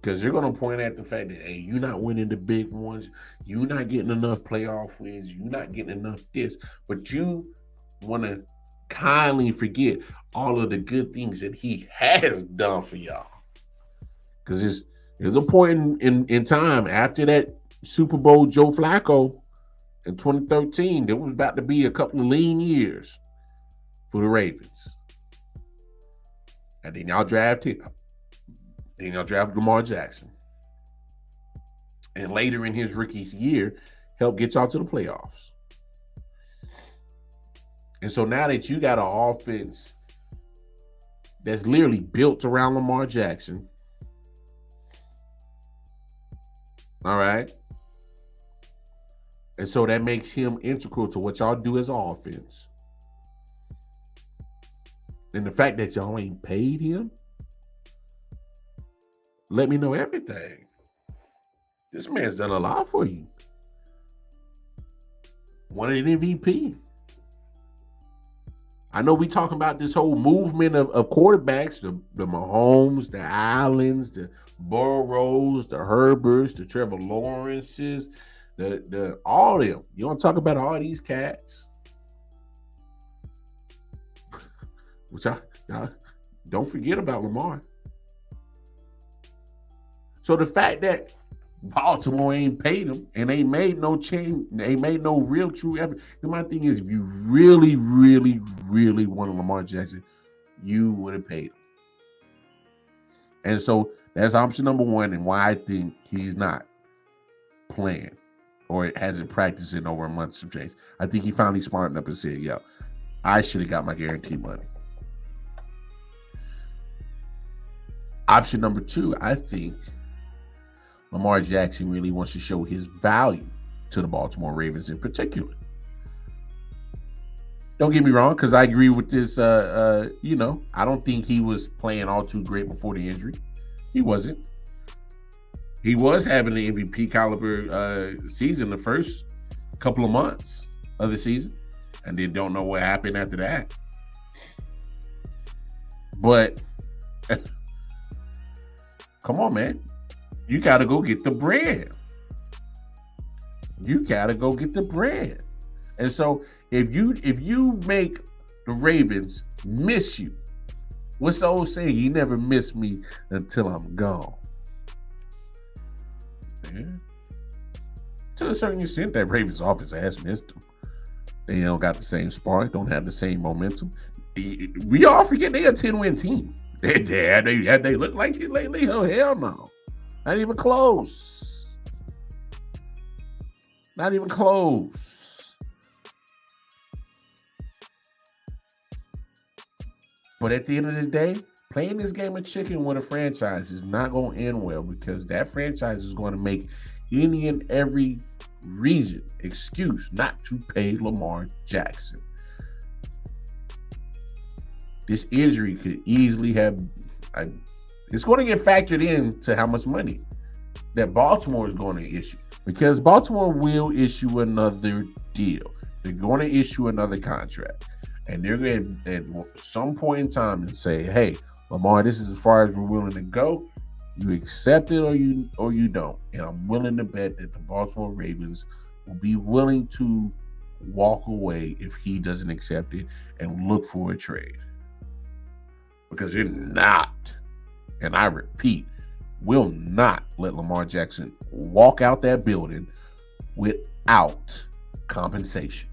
Because they're going to point at the fact that, hey, you're not winning the big ones. You're not getting enough playoff wins. You're not getting enough this. But you want to kindly forget all of the good things that he has done for y'all. Because there's a point in time after that Super Bowl Joe Flacco in 2013, there was about to be a couple of lean years for the Ravens. And then y'all drafted him. Then y'all drafted Lamar Jackson. And later in his rookie year, helped get y'all to the playoffs. And so now that you got an offense that's literally built around Lamar Jackson, all right? And so that makes him integral to what y'all do as an offense. And the fact that y'all ain't paid him, let me know everything. This man's done a lot for you. Won an MVP. I know we talking about this whole movement of quarterbacks, the Mahomes, the Allens, the Burrows, the Herberts, the Trevor Lawrences, the all of them. You want to talk about all these cats? Which I don't forget about Lamar. So the fact that Baltimore ain't paid him and they made no change, they made no real true effort. And my thing is, if you really, really, really wanted Lamar Jackson, you would have paid him. And so that's option number one, and why I think he's not playing or hasn't practiced in over a month some change. I think he finally smartened up and said, yo, I should have got my guarantee money. Option number two, I think Lamar Jackson really wants to show his value to the Baltimore Ravens in particular. Don't get me wrong, because I agree with this. I don't think he was playing all too great before the injury. He wasn't. He was having an MVP caliber season the first couple of months of the season, and then don't know what happened after that. But come on, man. You got to go get the bread. You got to go get the bread. And so if you make the Ravens miss you, what's the old saying? You never miss me until I'm gone. Man. To a certain extent, that Ravens offense has missed them. They don't got the same spark, don't have the same momentum. We all forget they a 10-win team. They look like it lately? Oh, hell no. Not even close. Not even close. But at the end of the day, playing this game of chicken with a franchise is not going to end well, because that franchise is going to make any and every excuse not to pay Lamar Jackson. This injury could easily have... it's going to get factored into how much money that Baltimore is going to issue, because Baltimore will issue another deal. They're going to issue another contract, and they're going to, at some point in time, and say, "Hey, Lamar, this is as far as we're willing to go. You accept it or you don't." And I'm willing to bet that the Baltimore Ravens will be willing to walk away if he doesn't accept it and look for a trade, because they're not. And I repeat, will not let Lamar Jackson walk out that building without compensation.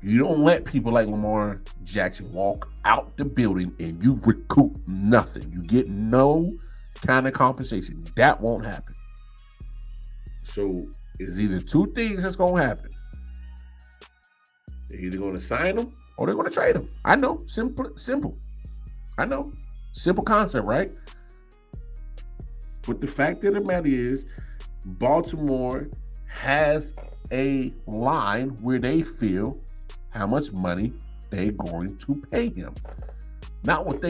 You don't let people like Lamar Jackson walk out the building and you recoup nothing. You get no kind of compensation. That won't happen. So it's either two things that's going to happen. They're either going to sign him or they're going to trade him. I know, simple. I know. Simple concept, right? But the fact of the matter is, Baltimore has a line where they feel how much money they're going to pay him. Not what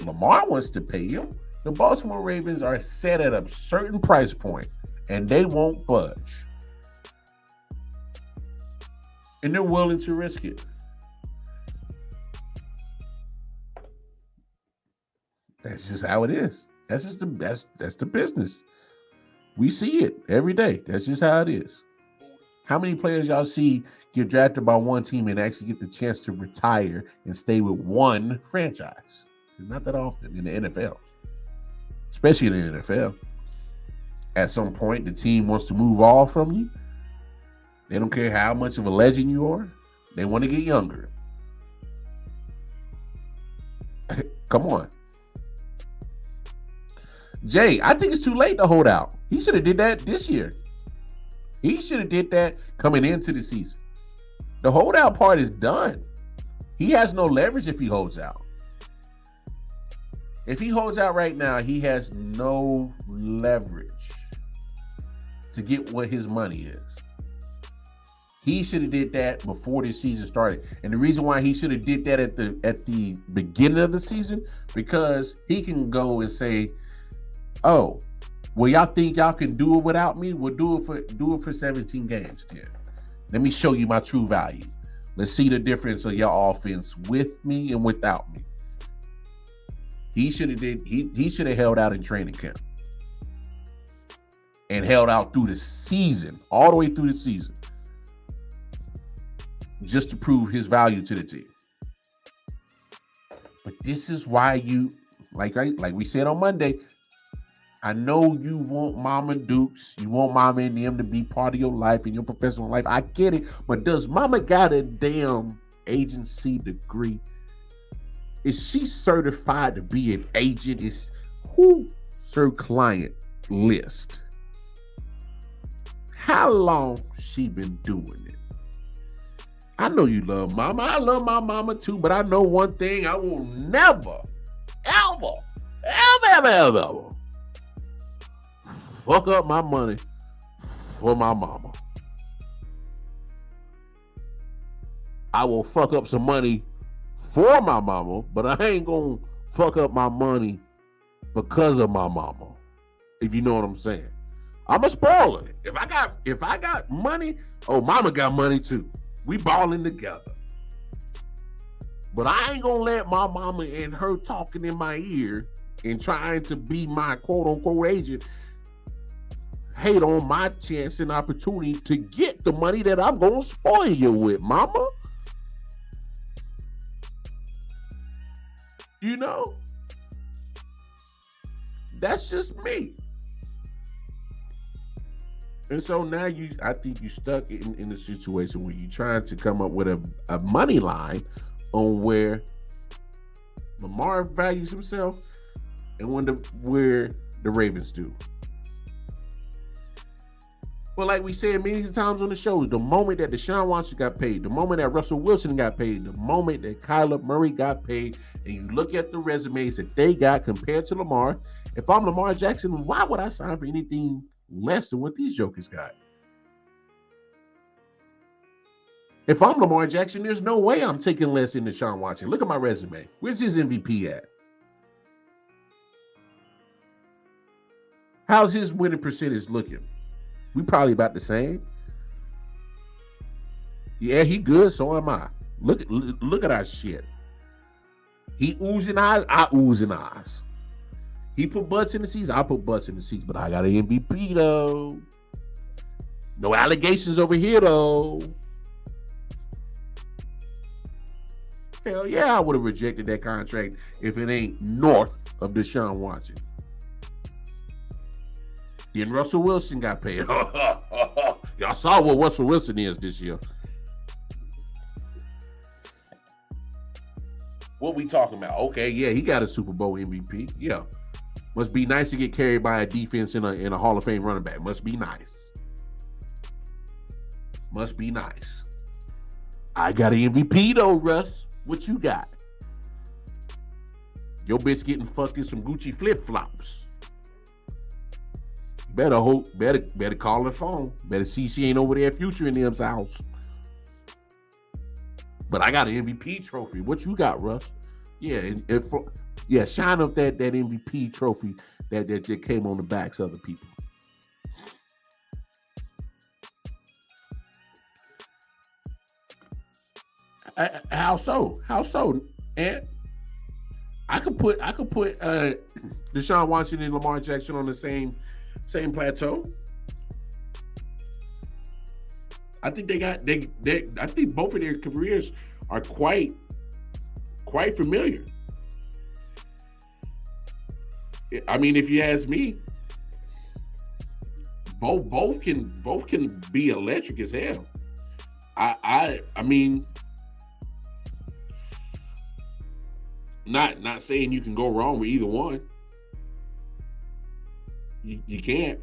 Lamar wants to pay him. The Baltimore Ravens are set at a certain price point, and they won't budge. And they're willing to risk it. That's just how it is. That's just that's the business. We see it every day. That's just how it is. How many players y'all see get drafted by one team and actually get the chance to retire and stay with one franchise? It's not that often in the NFL, especially in the NFL. At some point, the team wants to move off from you. They don't care how much of a legend you are. They want to get younger. Come on. Jay, I think it's too late to hold out. He should have did that this year. He should have did that coming into the season. The holdout part is done. He has no leverage if he holds out. If he holds out right now, he has no leverage to get what his money is. He should have did that before the season started. And the reason why he should have did that at the beginning of the season, because he can go and say, "Oh, well, y'all think y'all can do it without me? We'll do it for 17 games then. Let me show you my true value. Let's see the difference of your offense with me and without me. He should have held out in training camp and held out through the season, all the way through the season, just to prove his value to the team. But this is why you, like we said on Monday, I know you want Mama Dukes, you want Mama and them to be part of your life and your professional life. I get it, but does Mama got a damn agency degree? Is she certified to be an agent? Is who her client list? How long she been doing it? I know you love Mama. I love my Mama too, but I know one thing: I will never, ever fuck up my money for my Mama. I will fuck up some money for my Mama, but I ain't gonna fuck up my money because of my Mama. If you know what I'm saying. I'm a spoiler. If I got money, oh, Mama got money too. We balling together. But I ain't gonna let my Mama and her talking in my ear and trying to be my quote unquote agent hate on my chance and opportunity to get the money that I'm gonna spoil you with, Mama. You know? That's just me. And so now I think you stuck in a situation where you're trying to come up with a money line on where Lamar values himself and where the Ravens do. Well, like we said many times on the show, the moment that Deshaun Watson got paid, the moment that Russell Wilson got paid, the moment that Kyler Murray got paid, and you look at the resumes that they got compared to Lamar, if I'm Lamar Jackson, why would I sign for anything less than what these jokers got? If I'm Lamar Jackson, there's no way I'm taking less than Deshaun Watson. Look at my resume. Where's his MVP at? How's his winning percentage looking? We probably about the same. Yeah, he good, so am I. Look at our shit. He oozing eyes, I oozing eyes. He put butts in the seats, I put butts in the seats, but I got an MVP though. No allegations over here though. Hell yeah, I would have rejected that contract if it ain't north of Deshaun Watson. Then Russell Wilson got paid. Y'all saw what Russell Wilson is this year. What we talking about? Okay, yeah, he got a Super Bowl MVP. Yeah. Must be nice to get carried by a defense in a Hall of Fame running back. Must be nice. Must be nice. I got an MVP though, Russ. What you got? Your bitch getting fucked in some Gucci flip-flops. Better call her phone. Better see she ain't over there Future in them's house. But I got an MVP trophy. What you got, Russ? Yeah, shine up that MVP trophy that came on the backs of the people. How so? How so? And I could put Deshaun Watson and Lamar Jackson on the same plateau. I think I think both of their careers are quite familiar. I mean, if you ask me, both can be electric as hell. I mean, not saying you can go wrong with either one. You can't.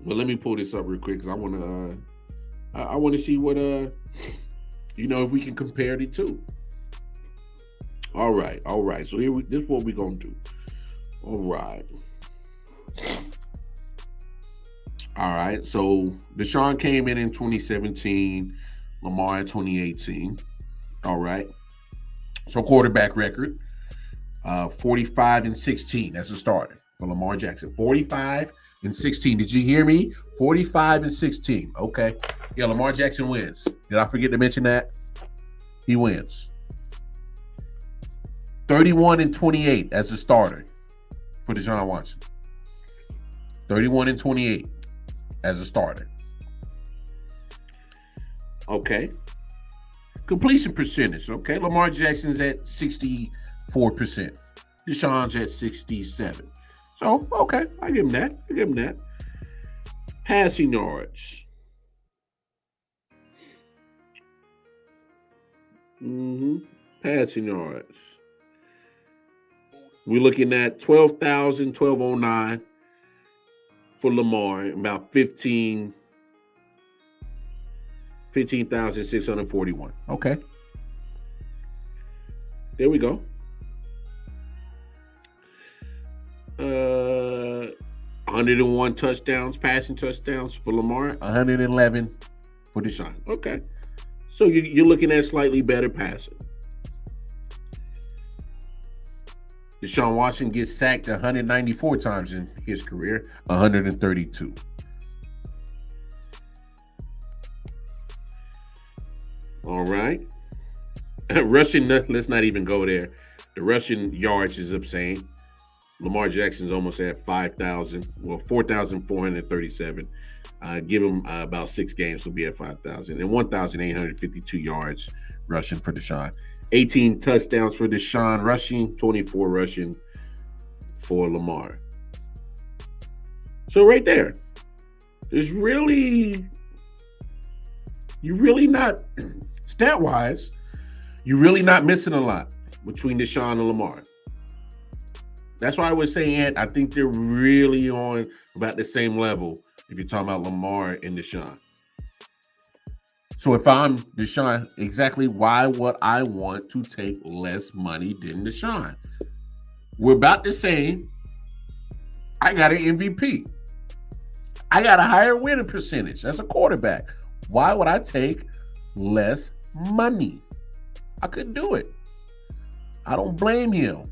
Well, let me pull this up real quick because I want to see what if we can compare the two. All right. So this is what we're gonna do. All right. So Deshaun came in 2017, Lamar in 2018. All right. So quarterback record, 45-16. That's a starter for Lamar Jackson. 45-16. Did you hear me? 45-16. Okay. Yeah, Lamar Jackson wins. Did I forget to mention that? He wins. 31-28 as a starter for Deshaun Watson. 31-28 as a starter. Okay. Completion percentage. Okay. Lamar Jackson's at 64%. Deshaun's at 67%. So, okay. I give him that. Passing yards. Passing yards. We're looking at 12,009 for Lamar, about 15,641. Okay. There we go. 101 touchdowns, passing touchdowns for Lamar, 111 for Deshaun. Okay. So you're looking at slightly better passing. Deshaun Watson gets sacked 194 times in his career, 132. All right. Rushing, let's not even go there. The rushing yards is insane. Lamar Jackson's almost at 5,000. Well, 4,437. Give him about 6 games, he'll be at 5,000. And 1,852 yards rushing for Deshaun. 18 touchdowns for Deshaun rushing, 24 rushing for Lamar. So right there, there's you're really not, stat-wise, you're really not missing a lot between Deshaun and Lamar. That's why I was saying I think they're really on about the same level if you're talking about Lamar and Deshaun. So if I'm Deshaun, exactly why would I want to take less money than Deshaun? We're about the same. I got an MVP. I got a higher winning percentage as a quarterback. Why would I take less money? I couldn't do it. I don't blame him.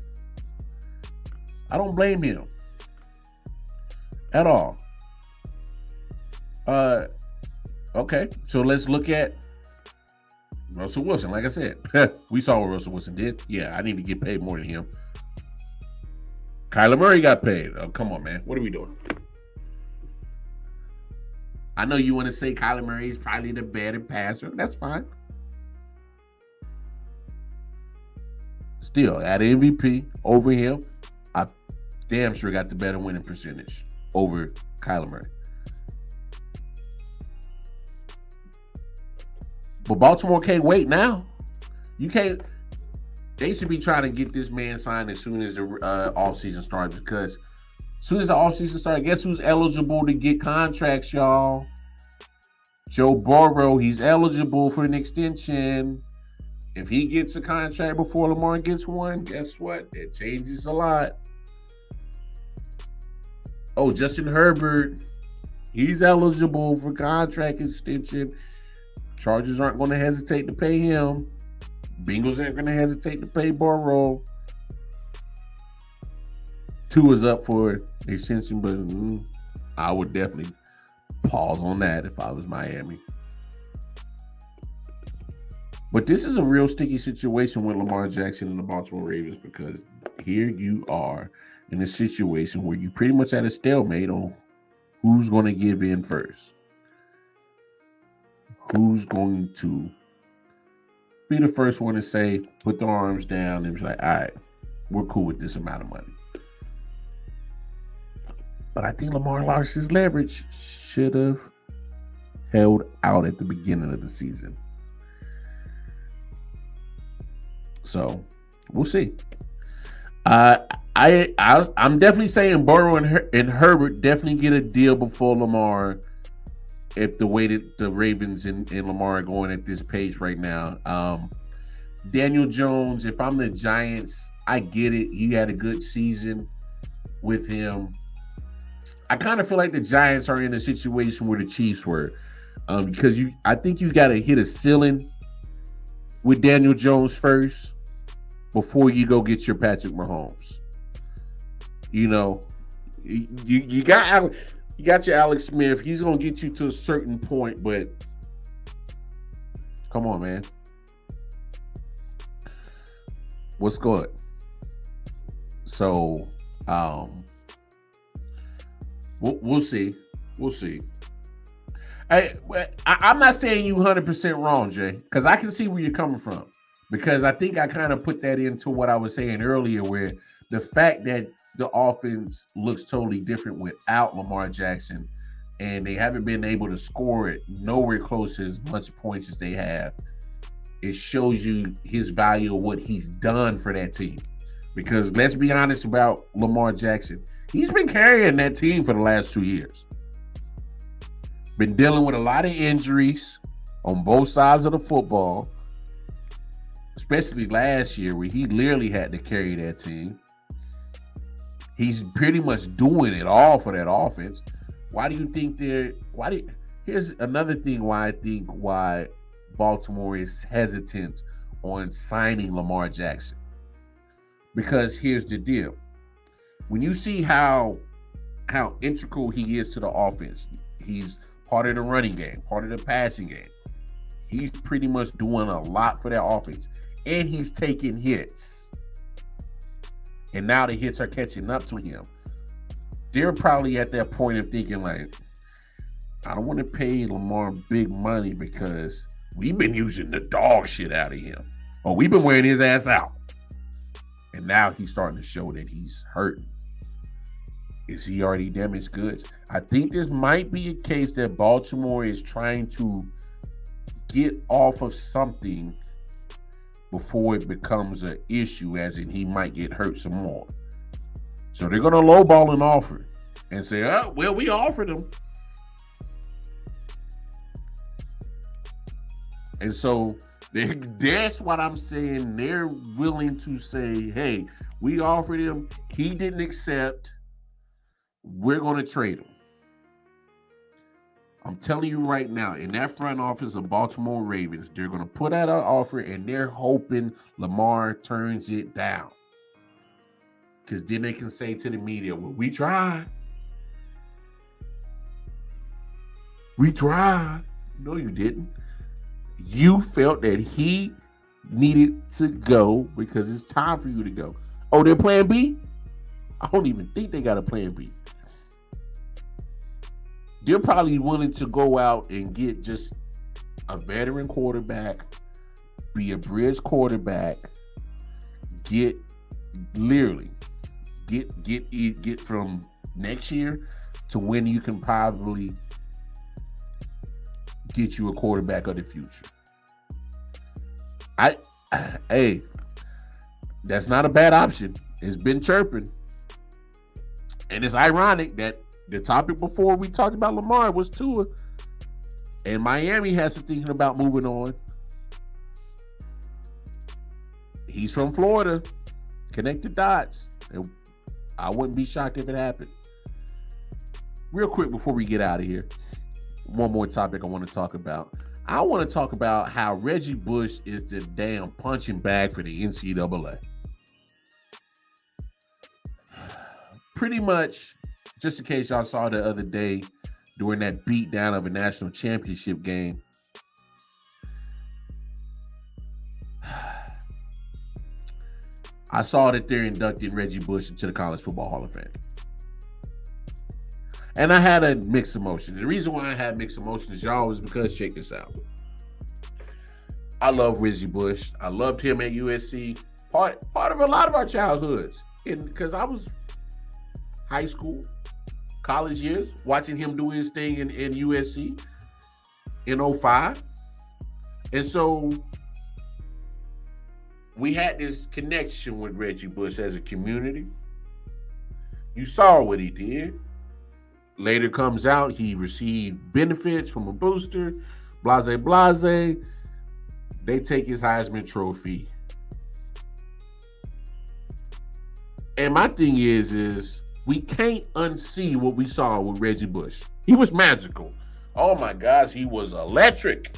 I don't blame him at all. Okay, so let's look at Russell Wilson. Like I said, we saw what Russell Wilson did. Yeah, I need to get paid more than him. Kyler Murray got paid. Oh, come on, man. What are we doing? I know you want to say Kyler Murray is probably the better passer. That's fine. Still, at MVP over him, I damn sure got the better winning percentage over Kyler Murray. But Baltimore can't wait now. You can't. They should be trying to get this man signed as soon as the offseason starts, because as soon as the offseason starts, guess who's eligible to get contracts, y'all? Joe Burrow. He's eligible for an extension. If he gets a contract before Lamar gets one, guess what? It changes a lot. Oh, Justin Herbert. He's eligible for contract extension. Chargers aren't going to hesitate to pay him. Bengals aren't going to hesitate to pay Burrow. Tua's up for extension, but I would definitely pause on that if I was Miami. But this is a real sticky situation with Lamar Jackson and the Baltimore Ravens, because here you are in a situation where you pretty much at a stalemate on who's going to give in first. Who's going to be the first one to say, put their arms down and be like, all right, we're cool with this amount of money. But I think Lamar lost his leverage. Should have held out at the beginning of the season. So we'll see. I'm definitely saying Burrow and Herbert definitely get a deal before Lamar, if the way that the Ravens and Lamar are going at this pace right now. Daniel Jones, if I'm the Giants, I get it. He had a good season with him. I kind of feel like the Giants are in a situation where the Chiefs were, because I think you got to hit a ceiling with Daniel Jones first before you go get your Patrick Mahomes. You know, you got your Alex Smith. He's going to get you to a certain point, but Come on, man. What's good? So, we'll see. We'll see. I'm not saying you 100% wrong, Jay, because I can see where you're coming from. Because I think I kind of put that into what I was saying earlier, where the fact that the offense looks totally different without Lamar Jackson, and they haven't been able to score it nowhere close to as much points as they have, it shows you his value of what he's done for that team. Because let's be honest about Lamar Jackson. He's been carrying that team for the last 2 years. Been dealing with a lot of injuries on both sides of the football, especially last year where he literally had to carry that team. He's pretty much doing it all for that offense. Why do you think here's another thing why Baltimore is hesitant on signing Lamar Jackson. Because here's the deal. When you see how integral he is to the offense, he's part of the running game, part of the passing game. He's pretty much doing a lot for that offense. And he's taking hits. And now the hits are catching up to him. They're probably at that point of thinking like, I don't want to pay Lamar big money because we've been using the dog shit out of him. Or we've been wearing his ass out. And now he's starting to show that he's hurting. Is he already damaged goods? I think this might be a case that Baltimore is trying to get off of something before it becomes an issue, as in he might get hurt some more. So they're going to lowball an offer and say, oh, well, we offered him. And so that's what I'm saying. They're willing to say, hey, we offered him. He didn't accept. We're going to trade him. I'm telling you right now, in that front office of Baltimore Ravens, they're going to put out an offer and they're hoping Lamar turns it down. Because then they can say to the media, well, we tried. We tried. No, you didn't. You felt that he needed to go because it's time for you to go. Oh, they're plan B? I don't even think they got a plan B. They're probably willing to go out and get just a veteran quarterback, be a bridge quarterback, get from next year to when you can probably get you a quarterback of the future. Hey, that's not a bad option. It's been chirping. And it's ironic that the topic before we talked about Lamar was Tua. And Miami has some thinking about moving on. He's from Florida. Connect the dots. And I wouldn't be shocked if it happened. Real quick before we get out of here, one more topic I want to talk about. I want to talk about how Reggie Bush is the damn punching bag for the NCAA. Pretty much, just in case y'all saw the other day during that beatdown of a national championship game, I saw that they're inducting Reggie Bush into the College Football Hall of Fame. And I had a mixed emotion. The reason why I had mixed emotions, y'all, was because, check this out. I love Reggie Bush. I loved him at USC. Part of a lot of our childhoods. Because I was high school, college years, watching him do his thing in USC in 2005. And so we had this connection with Reggie Bush as a community. You saw what he did. Later comes out, he received benefits from a booster, blase. They take his Heisman Trophy. And my thing is we can't unsee what we saw with Reggie Bush. He was magical. Oh my gosh, he was electric.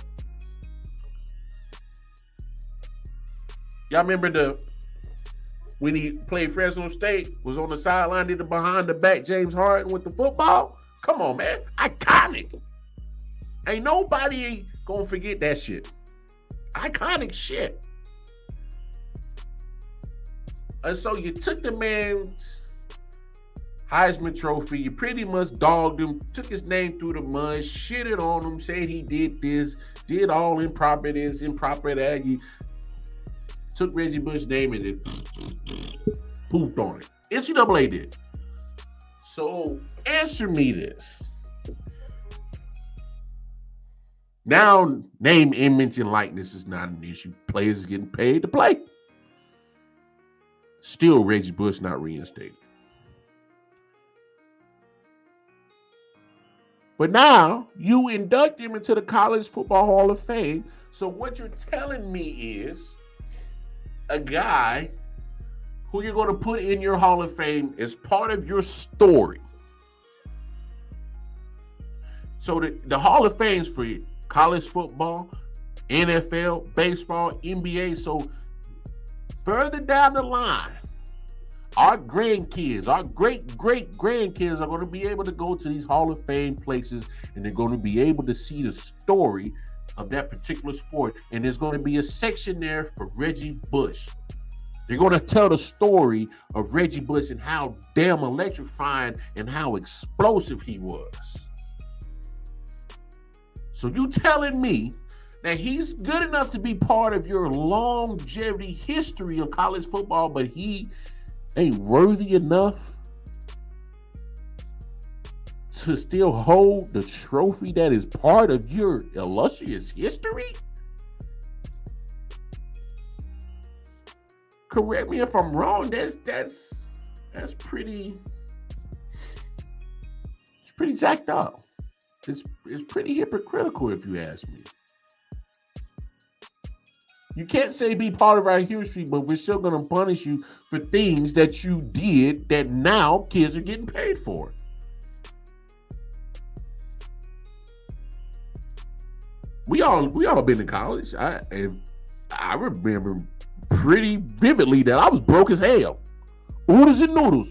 Y'all remember when he played Fresno State, was on the sideline, did the behind the back James Harden with the football? Come on, man. Iconic. Ain't nobody gonna forget that shit. iconic shit. And so you took the man's Heisman Trophy, you pretty much dogged him, took his name through the mud, shitted on him, said he did this, did all improper this, improper that. You took Reggie Bush's name and then pooped on it. NCAA did. So answer me this. Now, name, image, and likeness is not an issue. Players is getting paid to play. Still, Reggie Bush not reinstated. But now, you induct him into the College Football Hall of Fame. So what you're telling me is a guy who you're going to put in your Hall of Fame as part of your story. So the Hall of Fame's for college football, NFL, baseball, NBA. So further down the line, our grandkids, our great-great-grandkids are going to be able to go to these Hall of Fame places, and they're going to be able to see the story of that particular sport. And there's going to be a section there for Reggie Bush. They're going to tell the story of Reggie Bush and how damn electrifying and how explosive he was. So you telling me that he's good enough to be part of your longevity history of college football, but he ain't worthy enough to still hold the trophy that is part of your illustrious history? Correct me if I'm wrong. That's pretty. It's pretty jacked up. It's pretty hypocritical if you ask me. You can't say be part of our history, but we're still going to punish you for things that you did that now kids are getting paid for. We all been to college. I remember pretty vividly that I was broke as hell. Oodles and noodles.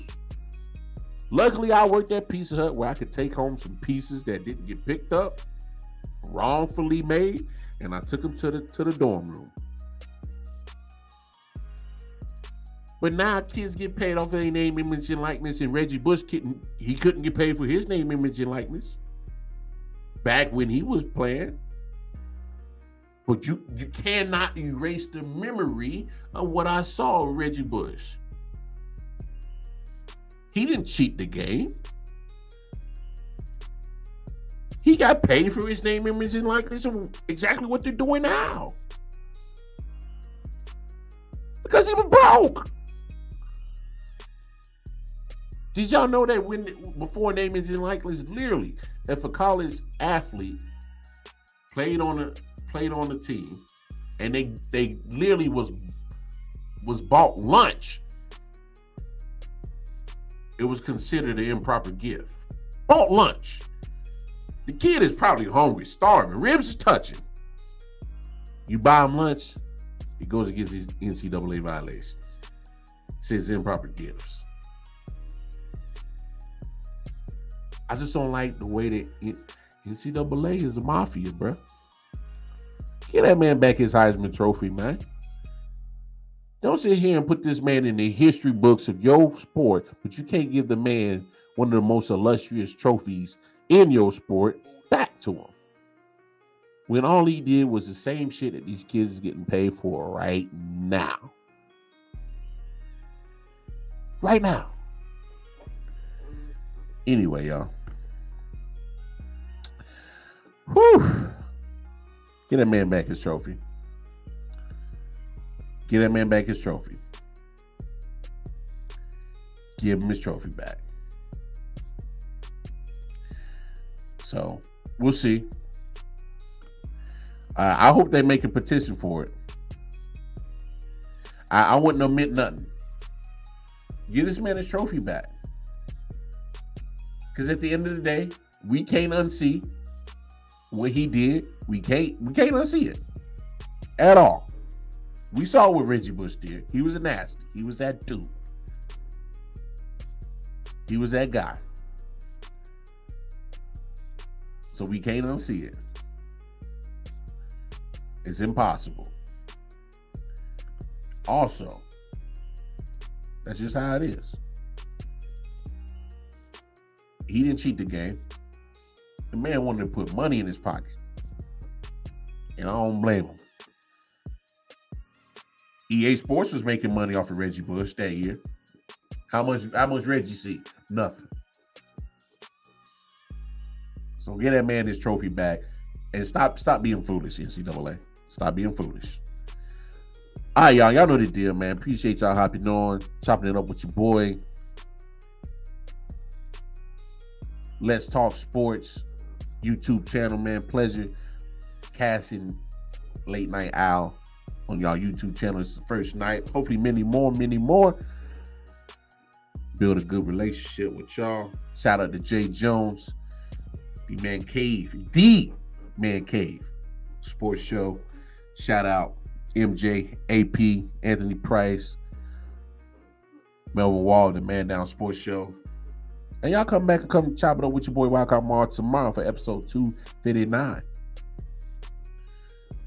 Luckily, I worked at Pizza Hut where I could take home some pieces that didn't get picked up, wrongfully made, and I took them to the dorm room. But now kids get paid off their name, image, and likeness, and Reggie Bush couldn't get paid for his name, image, and likeness back when he was playing. But you cannot erase the memory of what I saw of Reggie Bush. He didn't cheat the game. He got paid for his name, image, and likeness, and exactly what they're doing now. Because he was broke. Did y'all know that before name, image, and likeness, literally, if a college athlete played on the team and they literally was bought lunch, it was considered an improper gift. Bought lunch. The kid is probably hungry, starving, ribs is touching. You buy him lunch, it goes against these NCAA violations. It says improper gifts. I just don't like the way that NCAA is a mafia, bro. Get that man back his Heisman Trophy, man. Don't sit here and put this man in the history books of your sport, but you can't give the man one of the most illustrious trophies in your sport back to him. When all he did was the same shit that these kids is getting paid for right now. Right now. Anyway, y'all. Whew. Get that man back his trophy. Get that man back his trophy. Give him his trophy back. So, we'll see. I hope they make a petition for it. I wouldn't omit nothing. Give this man his trophy back. Because at the end of the day, we can't unsee what he did. We can't unsee it at all. We saw what Reggie Bush did. He was a nasty. He was that dude. He was that guy. So we can't unsee it. It's impossible. Also, that's just how it is. He didn't cheat the game. The man wanted to put money in his pocket. And I don't blame him. EA Sports was making money off of Reggie Bush that year. How much Reggie see? Nothing. So get that man his trophy back and stop being foolish, NCAA. Stop being foolish. All right, y'all know the deal, man. Appreciate y'all hopping on, chopping it up with your boy. Let's Talk Sports YouTube channel, man. Pleasure casting Late Night Owl on y'all YouTube channel. It's the first night. Hopefully many more. Build a good relationship with y'all. Shout out to Jay Jones, the Man Cave Sports Show. Shout out MJ, AP, Anthony Price, Melvin Wall, the Man Down Sports Show. And y'all come back and come chop it up with your boy Wildcard Mar tomorrow for episode 259.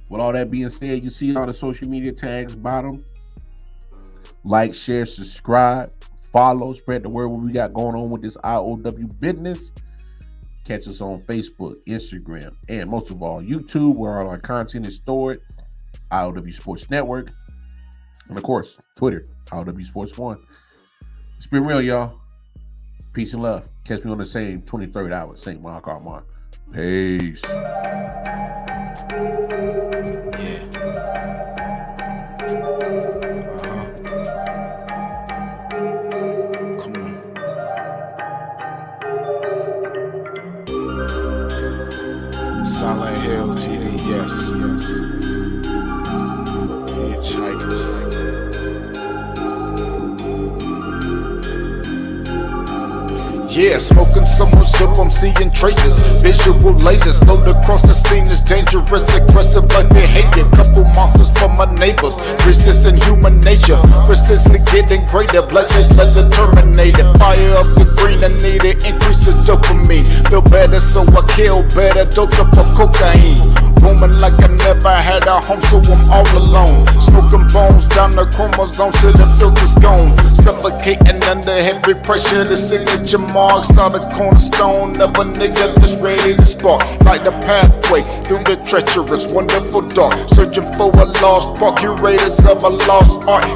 With all that being said, you see all the social media tags bottom. Like, share, subscribe, follow, spread the word what we got going on with this I.O.W. business. Catch us on Facebook, Instagram, and most of all, YouTube, where all our content is stored. I.O.W. Sports Network. And of course, Twitter, I.O.W. Sports 1. It's been real, y'all. Peace and love. Catch me on the same 23rd hour, St. Wildcard Mar. Peace. Come on. Silent Hill TV, yes. Hitchhikers. Yeah, smoking so much dope, I'm seeing traces. Visual lasers load across the scene is dangerous, aggressive like behavior. Couple monsters for my neighbors, resisting human nature. Persistently getting greater, bloodshed like the Terminator. Fire up the green, I need it, increase the dopamine. Feel better, so I kill better, doped up for cocaine. Roaming like I never had a home, so I'm all alone. Smoking bones down the chromosomes till the filter's gone. Suffocating under heavy pressure, the signature marks are the cornerstone of a nigga that's ready to spark. Like the pathway through the treacherous, wonderful dark. Searching for a lost spark, curators of a lost art.